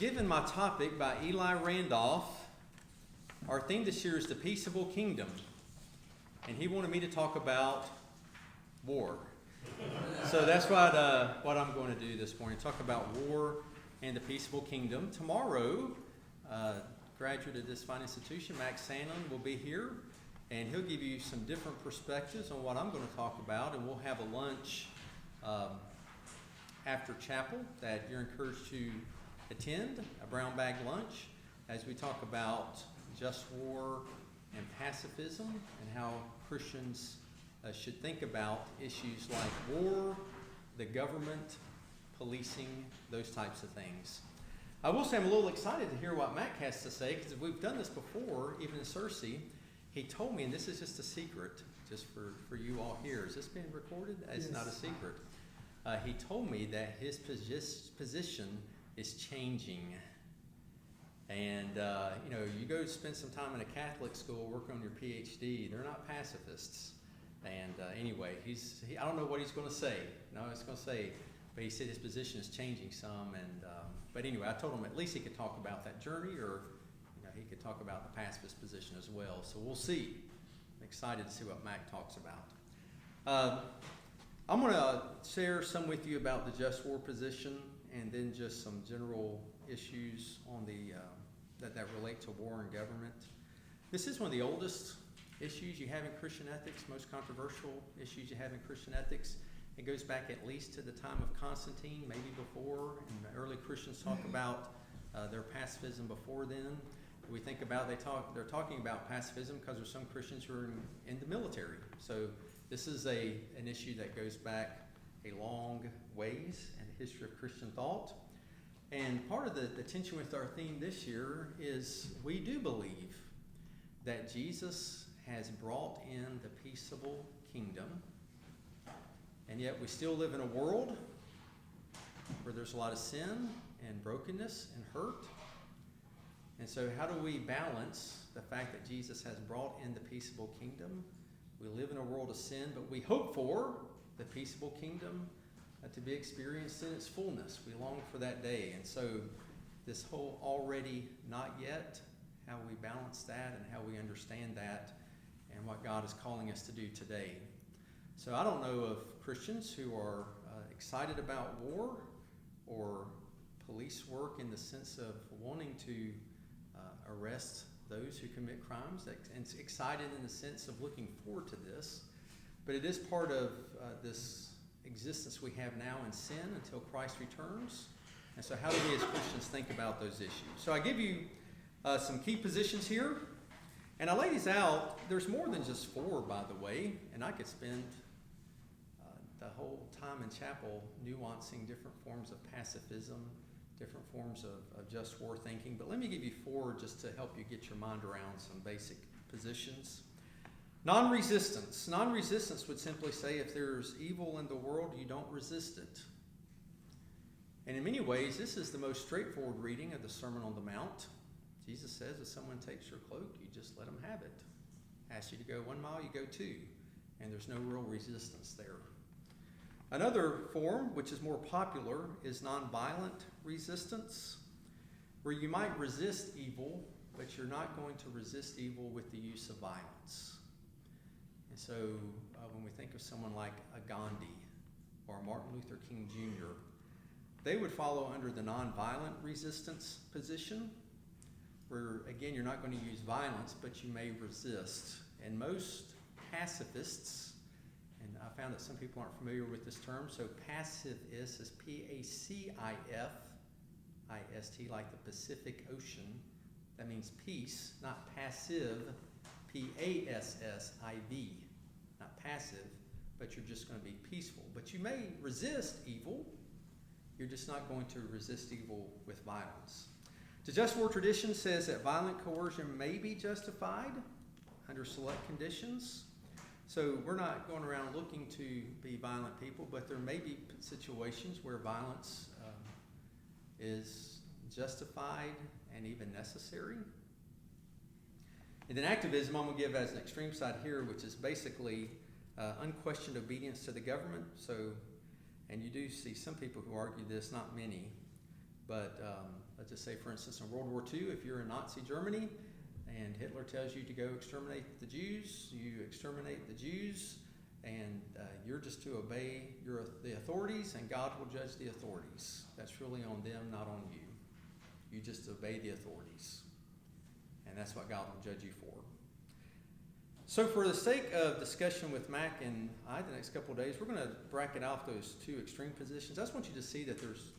given my topic by Eli Randolph. Our theme this year is the Peaceable Kingdom. And he wanted me to talk about war. So that's what I'm going to do this morning, talk about war and the Peaceable Kingdom. Tomorrow, graduate of this fine institution, Max Sandlin, will be here, and he'll give you some different perspectives on what I'm going to talk about, and we'll have a lunch after chapel that you're encouraged to attend, a brown bag lunch, as we talk about just war and pacifism and how Christians should think about issues like war, the government, policing, those types of things. I will say I'm a little excited to hear what Mac has to say, because we've done this before, even in Cersei. He told me, and this is just a secret, just for you all here. Is this being recorded? It's Yes. not a secret. He told me that his position is changing. And, you go spend some time in a Catholic school working on your PhD. They're not pacifists. And anyway, I don't know what he's going to say. No, he's going to say, but he said his position is changing some. And but anyway, I told him at least he could talk about that journey, or he could talk about the pacifist position as well. So we'll see. I'm excited to see what Mac talks about. I'm going to share some with you about the just war position, and then just some general issues on that relate to war and government. This is one of the oldest issues you have in Christian ethics, most controversial issues you have in Christian ethics. It goes back at least to the time of Constantine, maybe before, and the early Christians talk about their pacifism before then. We think about, they're talking about pacifism because there's some Christians who are in the military. So this is an issue that goes back a long ways in the history of Christian thought. And part of the tension with our theme this year is we do believe that Jesus has brought in the peaceable kingdom, and yet we still live in a world where there's a lot of sin and brokenness and hurt. And so how do we balance the fact that Jesus has brought in the peaceable kingdom? We live in a world of sin, but we hope for the peaceable kingdom to be experienced in its fullness. We long for that day. And so this whole already not yet, how we balance that and how we understand that and what God is calling us to do today. So I don't know of Christians who are excited about war or police work in the sense of wanting to arrest those who commit crimes, and excited in the sense of looking forward to this. But it is part of this existence we have now in sin until Christ returns. And so how do we as Christians think about those issues? So I give you some key positions here. And I lay these out. There's more than just 4, by the way. And I could spend the whole time in chapel nuancing different forms of pacifism, different forms of just war thinking. But let me give you 4 just to help you get your mind around some basic positions. Non-resistance. Non-resistance would simply say if there's evil in the world, you don't resist it. And in many ways, this is the most straightforward reading of the Sermon on the Mount. Jesus says if someone takes your cloak, you just let them have it. Asks you to go 1 mile, you go 2. And there's no real resistance there. Another form, which is more popular, is nonviolent resistance, where you might resist evil, but you're not going to resist evil with the use of violence. And so when we think of someone like a Gandhi or Martin Luther King Jr., they would follow under the nonviolent resistance position, where, again, you're not going to use violence, but you may resist. And most pacifists, and I found that some people aren't familiar with this term, so pacifist is Pacifist, like the Pacific Ocean. That means peace, not passive, Passiv, not passive, but you're just going to be peaceful. But you may resist evil, you're just not going to resist evil with violence. The just war tradition says that violent coercion may be justified under select conditions. So we're not going around looking to be violent people, but there may be situations where violence is justified and even necessary. And then activism, I'm going to give as an extreme side here, which is basically unquestioned obedience to the government. So, and you do see some people who argue this, not many, But let's just say, for instance, in World War II, if you're in Nazi Germany and Hitler tells you to go exterminate the Jews, you exterminate the Jews, and you're just to obey the authorities, and God will judge the authorities. That's really on them, not on you. You just obey the authorities, and that's what God will judge you for. So for the sake of discussion with Mac and I the next couple of days, we're going to bracket off those two extreme positions. I just want you to see that there's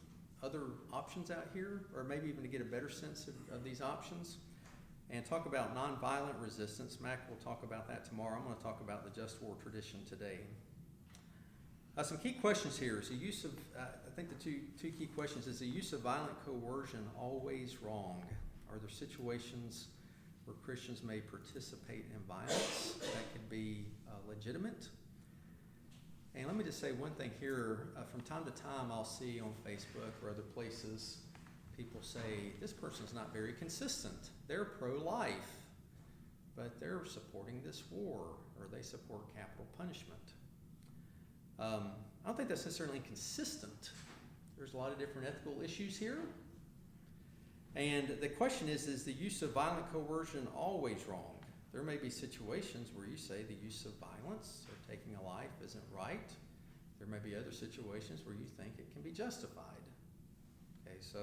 other options out here, or maybe even to get a better sense of these options, and talk about nonviolent resistance. Mac will talk about that tomorrow. I'm going to talk about the just war tradition today. Some key questions here is the use of, I think the two key questions is the use of violent coercion always wrong? Are there situations where Christians may participate in violence that could be legitimate? And let me just say one thing here. From time to time, I'll see on Facebook or other places, people say, this person's not very consistent. They're pro-life, but they're supporting this war, or they support capital punishment. I don't think that's necessarily inconsistent. There's a lot of different ethical issues here. And the question is the use of violent coercion always wrong? There may be situations where you say the use of violence or taking a life isn't right. There may be other situations where you think it can be justified. Okay, so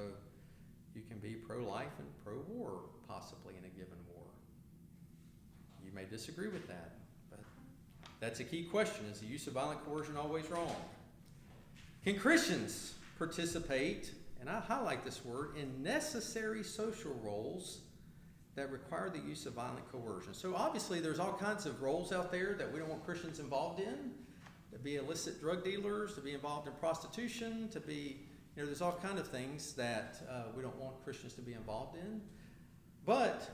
you can be pro-life and pro-war, possibly in a given war. You may disagree with that, but that's a key question. Is the use of violent coercion always wrong? Can Christians participate, and I highlight this word, in necessary social roles that require the use of violent coercion? So obviously there's all kinds of roles out there that we don't want Christians involved in, to be illicit drug dealers, to be involved in prostitution, to be, there's all kinds of things that we don't want Christians to be involved in. But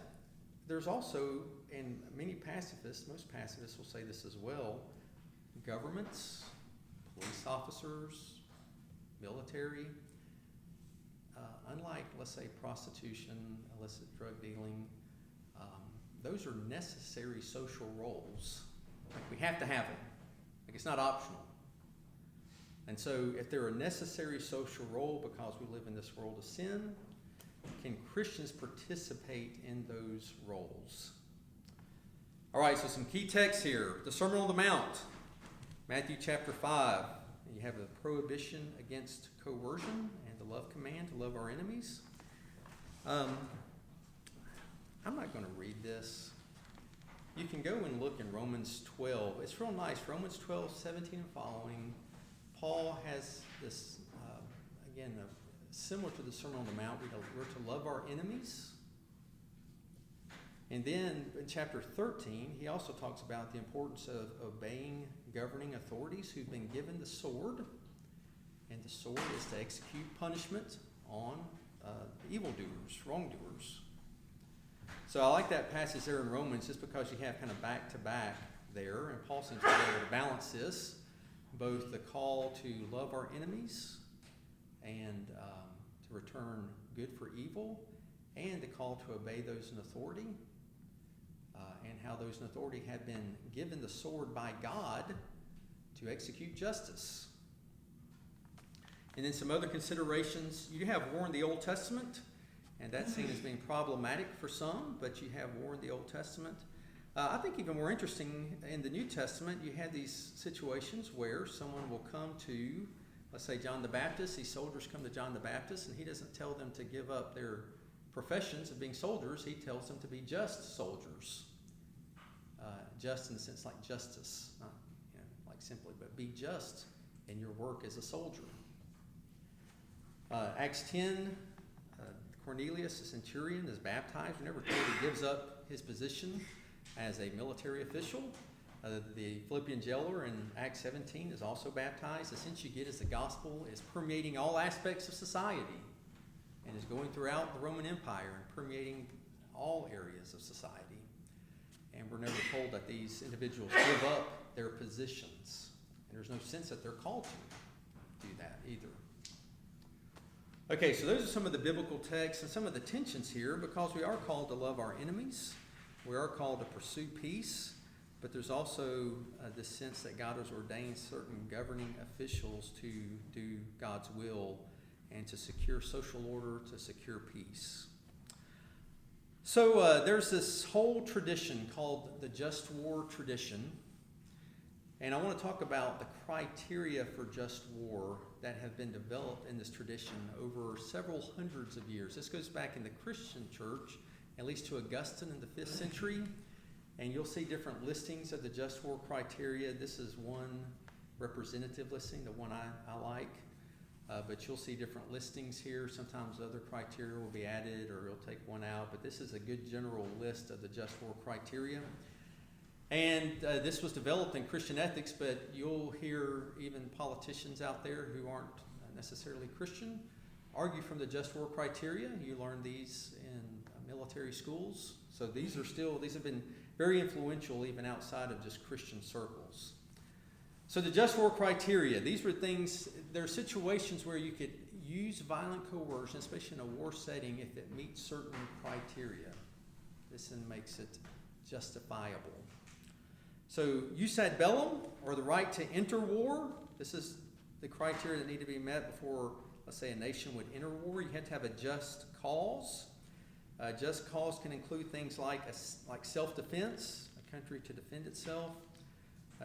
there's also, and many pacifists, most pacifists will say this as well, governments, police officers, military, unlike, let's say, prostitution, illicit drug dealing, those are necessary social roles. Like, we have to have them. Like, it's not optional. And so if they're a necessary social role because we live in this world of sin, can Christians participate in those roles? All right, so some key texts here. The Sermon on the Mount, Matthew chapter 5. You have the prohibition against coercion and the love command to love our enemies. I'm not going to read this. You can go and look in Romans 12. It's real nice. Romans 12, 17 and following. Paul has this, again, similar to the Sermon on the Mount. We're to love our enemies. And then in chapter 13, he also talks about the importance of obeying governing authorities who've been given the sword. And the sword is to execute punishment on evildoers, wrongdoers. So I like that passage there in Romans just because you have kind of back-to-back there. And Paul seems to be able to balance this, both the call to love our enemies and to return good for evil, and the call to obey those in authority, and how those in authority have been given the sword by God to execute justice. And then some other considerations. You have war in the Old Testament, and that's seen as being problematic for some, but you have war in the Old Testament. I think even more interesting, in the New Testament, you had these situations where someone will come to, let's say, John the Baptist. These soldiers come to John the Baptist, and he doesn't tell them to give up their professions of being soldiers. He tells them to be just soldiers. Just in the sense like justice, not like simply, but be just in your work as a soldier. Acts 10, Cornelius, the centurion, is baptized. We're never told he gives up his position as a military official. The Philippian jailer in Acts 17 is also baptized. The sense you get is the gospel is permeating all aspects of society and is going throughout the Roman Empire and permeating all areas of society. And we're never told that these individuals give up their positions. And there's no sense that they're called to do that either. Okay, so those are some of the biblical texts and some of the tensions here, because we are called to love our enemies. We are called to pursue peace, but there's also this sense that God has ordained certain governing officials to do God's will and to secure social order, to secure peace. So there's this whole tradition called the just war tradition. And I want to talk about the criteria for just war that have been developed in this tradition over several hundreds of years. This goes back in the Christian church, at least to Augustine in the 5th century. And you'll see different listings of the just war criteria. This is one representative listing, the one I like. But you'll see different listings here. Sometimes other criteria will be added or you'll take one out. But this is a good general list of the just war criteria. And this was developed in Christian ethics, but you'll hear even politicians out there who aren't necessarily Christian argue from the just war criteria. You learn these in military schools. So these have been very influential even outside of just Christian circles. So the just war criteria, these were things, there are situations where you could use violent coercion, especially in a war setting, if it meets certain criteria. This then makes it justifiable. So jus ad bellum, or the right to enter war, this is the criteria that need to be met before, let's say, a nation would enter war. You have to have a just cause. Just cause can include things like self-defense, a country to defend itself,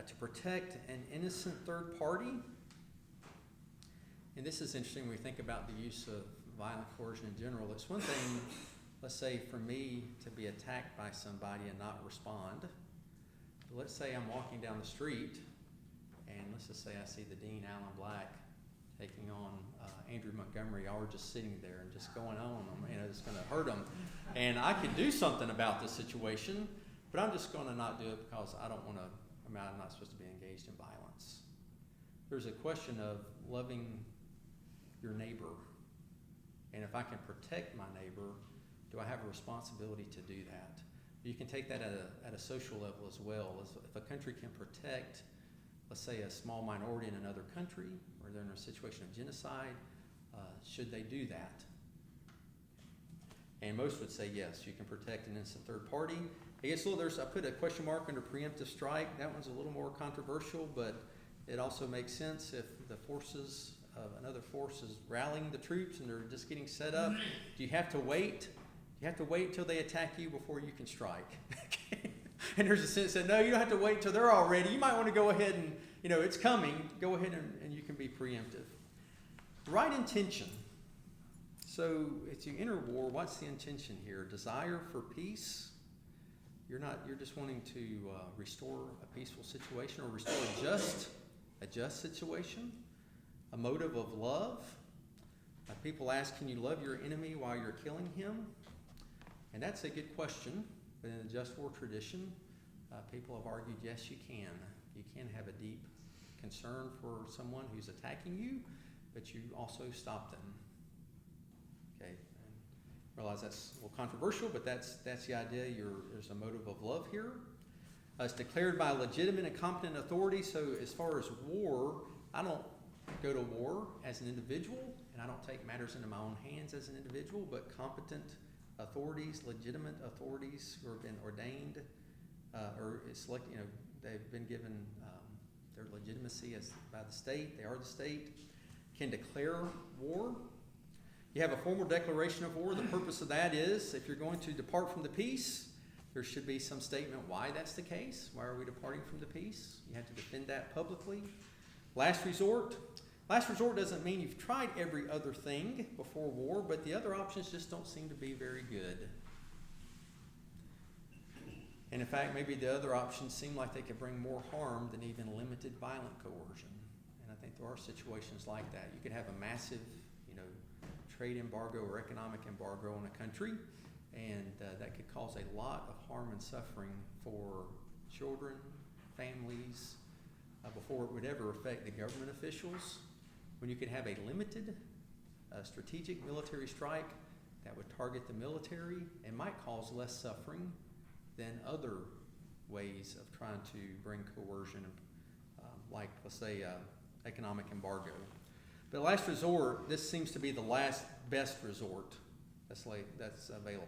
to protect an innocent third party. And this is interesting when we think about the use of violent coercion in general. It's one thing, let's say, for me to be attacked by somebody and not respond. But let's say I'm walking down the street, and let's just say I see the Dean Alan Black taking on Andrew Montgomery, or just sitting there and just going on them. It's going to hurt them. And I could do something about this situation, but I'm just going to not do it because I don't want to. I'm not supposed to be engaged in violence. There's a question of loving your neighbor. And if I can protect my neighbor, do I have a responsibility to do that? You can take that at a social level as well. If a country can protect, let's say, a small minority in another country, or they're in a situation of genocide, should they do that? And most would say yes, you can protect an innocent third party. I put a question mark under preemptive strike. That one's a little more controversial, but it also makes sense if the forces of another force is rallying the troops and they're just getting set up. Do you have to wait? You have to wait till they attack you before you can strike. And there's a sense that, no, you don't have to wait till they're all ready. You might want to go ahead and, it's coming. Go ahead and you can be preemptive. Right intention. So if you enter war, what's the intention here? Desire for peace? You're just wanting to restore a peaceful situation, or restore a just situation. A motive of love. People ask, can you love your enemy while you're killing him? And that's a good question. But in the just war tradition, people have argued, yes, you can. You can have a deep concern for someone who's attacking you, but you also stop them. Okay, and realize that's a little controversial, but that's the idea. There's a motive of love here. It's declared by legitimate and competent authority. So as far as war, I don't go to war as an individual, and I don't take matters into my own hands as an individual, but competent authorities, legitimate authorities who have been ordained or select, they've been given their legitimacy by the state. They are the state. Can declare war. You have a formal declaration of war. The purpose of that is, if you're going to depart from the peace, there should be some statement why that's the case. Why are we departing from the peace? You have to defend that publicly. Last resort. Last resort doesn't mean you've tried every other thing before war, but the other options just don't seem to be very good. And in fact, maybe the other options seem like they could bring more harm than even limited violent coercion. And I think there are situations like that. You could have a massive, trade embargo or economic embargo on a country, and that could cause a lot of harm and suffering for children, families, before it would ever affect the government officials. When you could have a limited strategic military strike that would target the military and might cause less suffering than other ways of trying to bring coercion, like, let's say, economic embargo. But last resort, this seems to be the last best resort that's available.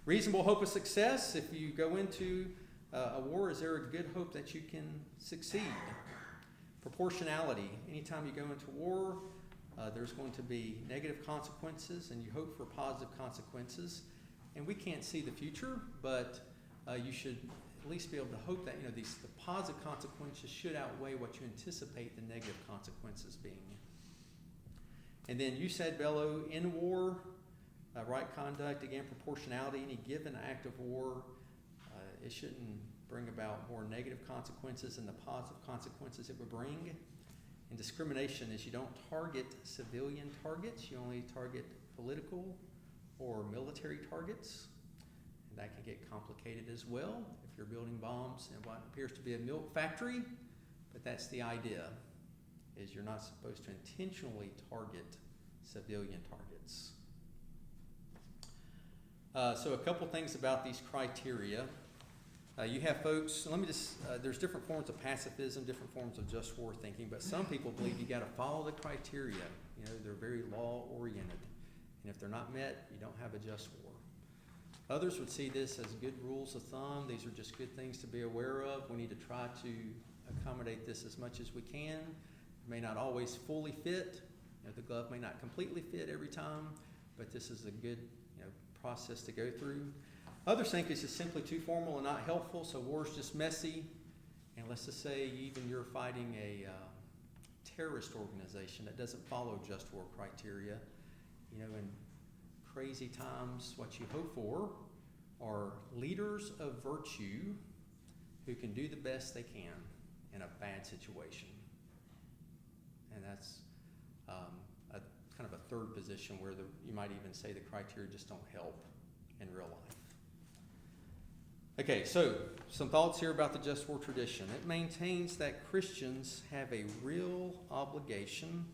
Reasonable hope of success. If you go into a war, is there a good hope that you can succeed? Proportionality. Anytime you go into war, There's going to be negative consequences, and you hope for positive consequences. And we can't see the future, but you should at least be able to hope that the positive consequences should outweigh what you anticipate the negative consequences being. And then you said, Bello, in war, right conduct, again, proportionality, any given act of war, it shouldn't bring about more negative consequences than the positive consequences it would bring. And discrimination is you don't target civilian targets, you only target political or military targets. And that can get complicated as well if you're building bombs in what appears to be a milk factory. But that's the idea, is you're not supposed to intentionally target civilian targets. So a couple things about these criteria. You have folks, there's different forms of pacifism, different forms of just war thinking, but some people believe you got to follow the criteria. They're very law-oriented. And if they're not met, you don't have a just war. Others would see this as good rules of thumb. These are just good things to be aware of. We need to try to accommodate this as much as we can. It may not always fully fit. The glove may not completely fit every time, but this is a good process to go through. Others think it's just simply too formal and not helpful, so war's just messy. And let's just say you're fighting a terrorist organization that doesn't follow just war criteria. In crazy times, what you hope for are leaders of virtue who can do the best they can in a bad situation. And that's kind of a third position where you might even say the criteria just don't help in real life. Okay, so some thoughts here about the just war tradition. It maintains that Christians have a real obligation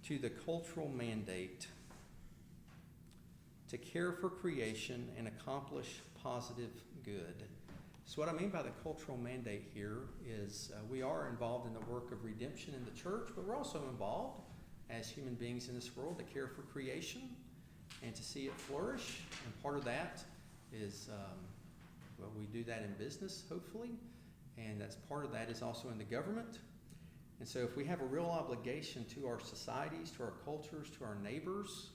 to the cultural mandate to care for creation and accomplish positive good. So what I mean by the cultural mandate here is we are involved in the work of redemption in the church, but we're also involved as human beings in this world to care for creation and to see it flourish. And part of that is, we do that in business, hopefully, and that's part of that is also in the government. And so if we have a real obligation to our societies, to our cultures, to our neighbors,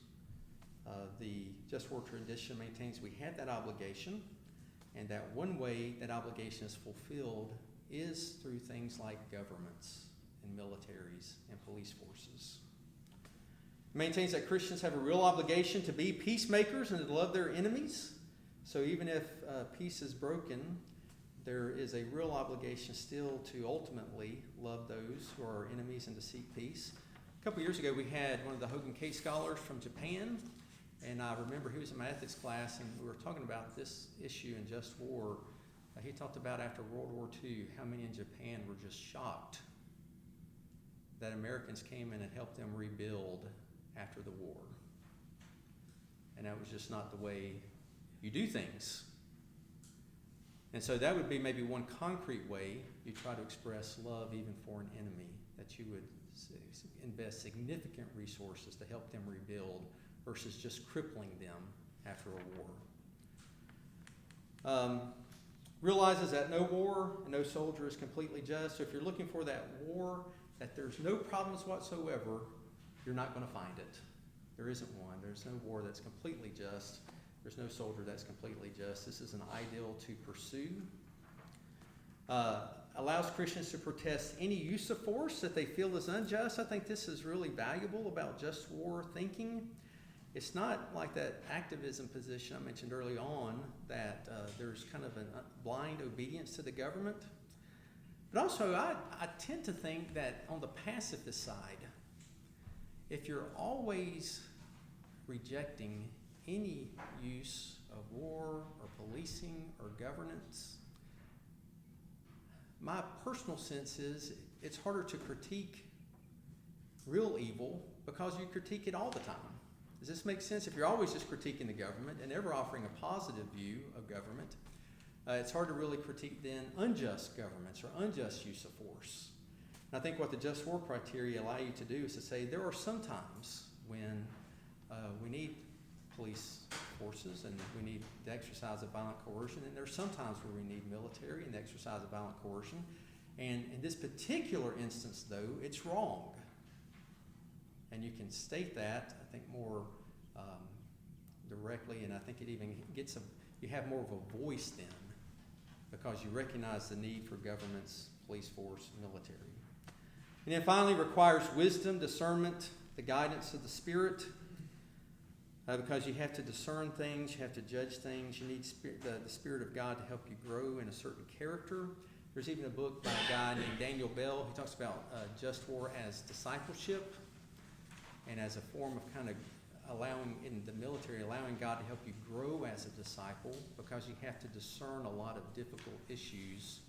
the Just War tradition maintains we have that obligation, and that one way that obligation is fulfilled is through things like governments and militaries and police forces. It maintains that Christians have a real obligation to be peacemakers and to love their enemies. So even if peace is broken, there is a real obligation still to ultimately love those who are our enemies and to seek peace. A couple years ago, we had one of the Hogan K scholars from Japan, and I remember he was in my ethics class, and we were talking about this issue in just war. He talked about after World War II, how many in Japan were just shocked that Americans came in and helped them rebuild after the war. And that was just not the way you do things. And so that would be maybe one concrete way you try to express love even for an enemy, that you would invest significant resources to help them rebuild versus just crippling them after a war. Realizes that no war and no soldier is completely just. So if you're looking for that war, that there's no problems whatsoever, you're not going to find it. There isn't one. There's no war that's completely just. There's no soldier that's completely just. This is an ideal to pursue. Allows Christians to protest any use of force that they feel is unjust. I think this is really valuable about just war thinking. It's not like that activism position I mentioned early on, that there's kind of a blind obedience to the government. But also, I tend to think that on the pacifist side, if you're always rejecting any use of war or policing or governance, my personal sense is it's harder to critique real evil because you critique it all the time. Does this make sense? If you're always just critiquing the government and never offering a positive view of government, it's hard to really critique then unjust governments or unjust use of force. And I think what the just war criteria allow you to do is to say there are some times when we need police forces and we need the exercise of violent coercion, and there are some times where we need military and the exercise of violent coercion. And in this particular instance, though, it's wrong. And you can state that, I think, more directly, and I think it even gets you have more of a voice then, because you recognize the need for governments, police force, military. And then finally, requires wisdom, discernment, the guidance of the Spirit, because you have to discern things, you have to judge things, you need the Spirit of God to help you grow in a certain character. There's even a book by a guy named Daniel Bell. He talks about just war as discipleship and as a form of kind of allowing, in the military, allowing God to help you grow as a disciple, because you have to discern a lot of difficult issues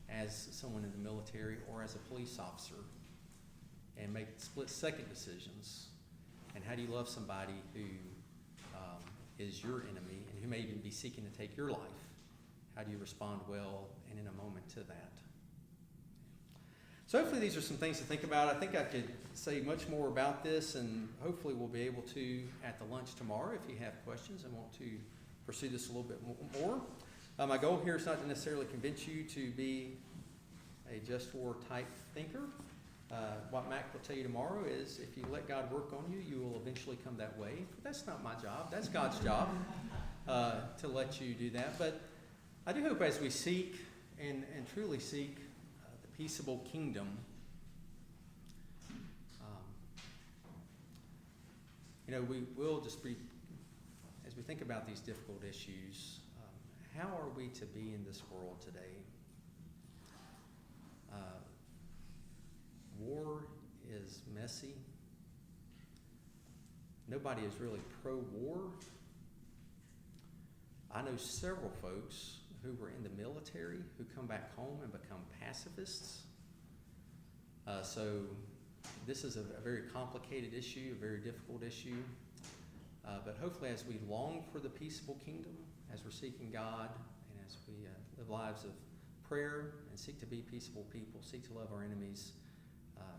as someone in the military or as a police officer, and make split-second decisions. And how do you love somebody who is your enemy and who may even be seeking to take your life? How do you respond well and in a moment to that? So hopefully these are some things to think about. I think I could say much more about this, and hopefully we'll be able to at the lunch tomorrow if you have questions and want to pursue this a little bit more. My goal here is not to necessarily convince you to be a just war type thinker. What Mac will tell you tomorrow is if you let God work on you, you will eventually come that way. But that's not my job. That's God's job to let you do that. But I do hope as we seek and truly seek the peaceable kingdom, we will just be, as we think about these difficult issues, how are we to be in this world today? War is messy. Nobody is really pro-war. I know several folks who were in the military who come back home and become pacifists. So this is a very complicated issue, a very difficult issue. But hopefully as we long for the peaceable kingdom, as we're seeking God, and as we live lives of prayer and seek to be peaceable people, seek to love our enemies,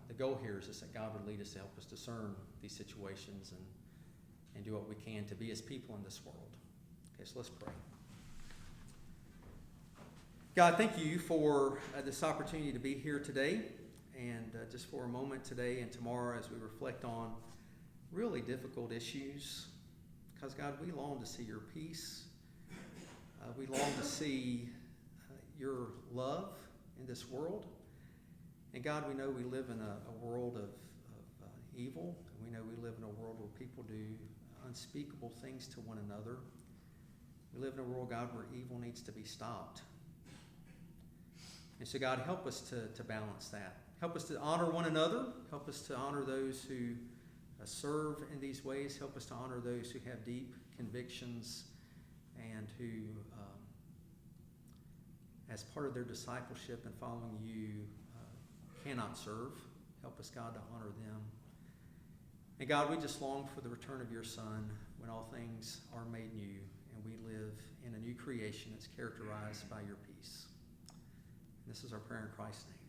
the goal here is just that God would lead us to help us discern these situations and do what we can to be as people in this world. Okay, so let's pray. God, thank you for this opportunity to be here today, and just for a moment today and tomorrow as we reflect on really difficult issues. Because, God, we long to see your peace. We long to see your love in this world. And God, we know we live in a world of evil. And we know we live in a world where people do unspeakable things to one another. We live in a world, God, where evil needs to be stopped. And so, God, help us to balance that. Help us to honor one another. Help us to honor those who serve in these ways. Help us to honor those who have deep convictions and who, as part of their discipleship and following you, cannot serve. Help us, God, to honor them. And God, we just long for the return of your Son when all things are made new and we live in a new creation that's characterized by your peace. And this is our prayer in Christ's name.